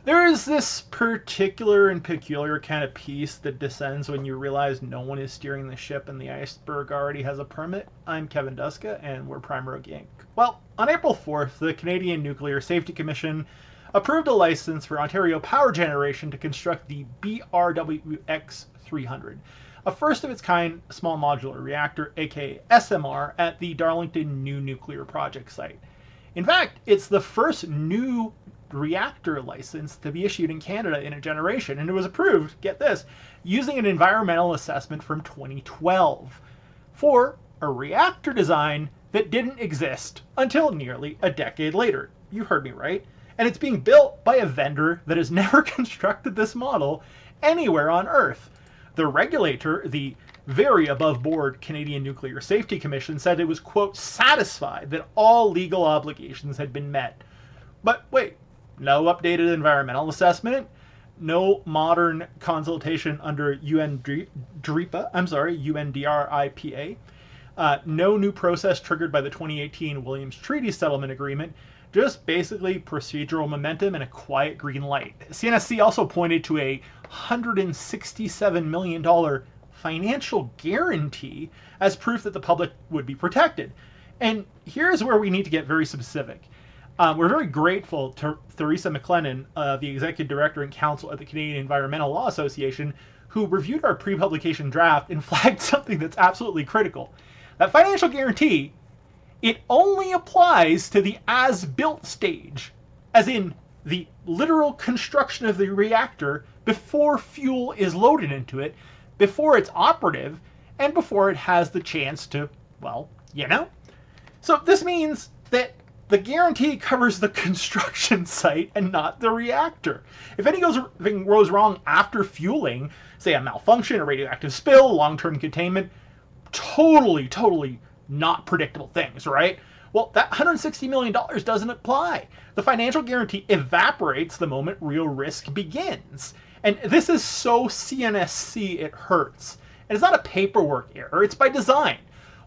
There is this particular and peculiar kind of peace that descends when you realize no one is steering the ship and the iceberg already has a permit. I'm Kevin Duska, and we're Prime Rogue Inc. Well, on April 4th, the Canadian Nuclear Safety Commission approved a license for Ontario Power Generation to construct the BRWX 300, a first of its kind small modular reactor, aka SMR, at the Darlington new nuclear project site. In fact, it's the first new reactor license to be issued in Canada in a generation, and it was approved, get this, using an environmental assessment from 2012 for a reactor design that didn't exist until nearly a decade later. You heard me right. And it's being built by a vendor that has never constructed this model anywhere on Earth. The Regulator, the very above board Canadian Nuclear Safety Commission, said it was, quote, satisfied that all legal obligations had been met. But wait, no updated environmental assessment, no modern consultation under UNDRIPA, no new process triggered by the 2018 Williams Treaty Settlement Agreement, just basically procedural momentum and a quiet green light. CNSC also pointed to a $167 million financial guarantee as proof that the public would be protected. And here's where we need to get very specific. We're very grateful to Theresa McClenaghan, the Executive Director and Counsel at the Canadian Environmental Law Association, who reviewed our pre-publication draft and flagged something that's absolutely critical. That financial guarantee, it only applies to the as-built stage, as in the literal construction of the reactor before fuel is loaded into it, before it's operative, and before it has the chance to, well, you know. So this means that the guarantee covers the construction site and not the reactor. If anything goes wrong after fueling, say a malfunction, a radioactive spill, long-term containment, totally not predictable things, right? Well, that $160 million doesn't apply. The financial guarantee evaporates the moment real risk begins. And this is so CNSC it hurts. And it's not a paperwork error, it's by design.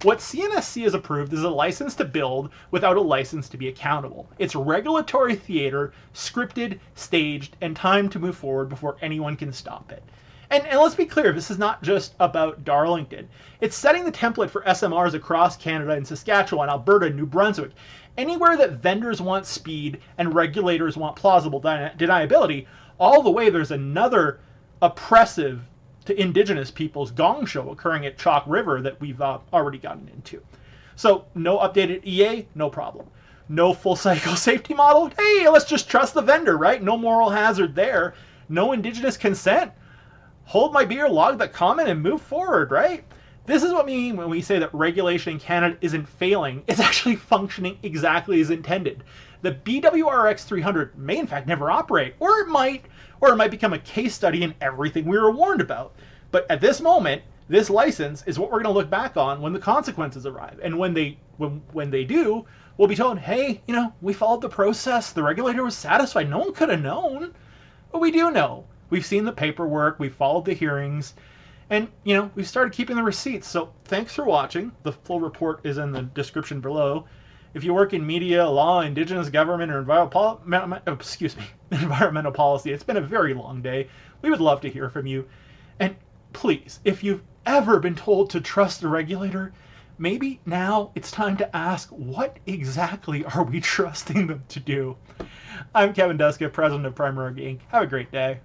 What CNSC has approved is a license to build without a license to be accountable. It's regulatory theater, scripted, staged, and timed to move forward before anyone can stop it. And let's be clear, this is not just about Darlington. It's setting the template for SMRs across Canada and Saskatchewan, Alberta, New Brunswick. Anywhere that vendors want speed and regulators want plausible deniability, all the way there's another oppressive to Indigenous people's gong show occurring at Chalk River that we've already gotten into. So no updated EA, no problem. No full cycle safety model, hey, let's just trust the vendor, right? No moral hazard there. No Indigenous consent. Hold my beer, log the comment, and move forward, right? This is what we mean when we say that regulation in Canada isn't failing. It's actually functioning exactly as intended. The BWRX 300 may in fact never operate, or it might become a case study in everything we were warned about. But at this moment, this license is what we're going to look back on when the consequences arrive. And when they do, we'll be told, hey, you know, we followed the process. The regulator was satisfied. No one could have known. But we do know. We've seen the paperwork. We've followed the hearings. And, you know, we've started keeping the receipts. So thanks for watching. The full report is in the description below. If you work in media, law, Indigenous government, or environmental policy, it's been a very long day. We would love to hear from you. And please, if you've ever been told to trust the regulator, maybe now it's time to ask, what exactly are we trusting them to do? I'm Kevin Duska, president of Prime Rogue Inc. Have a great day.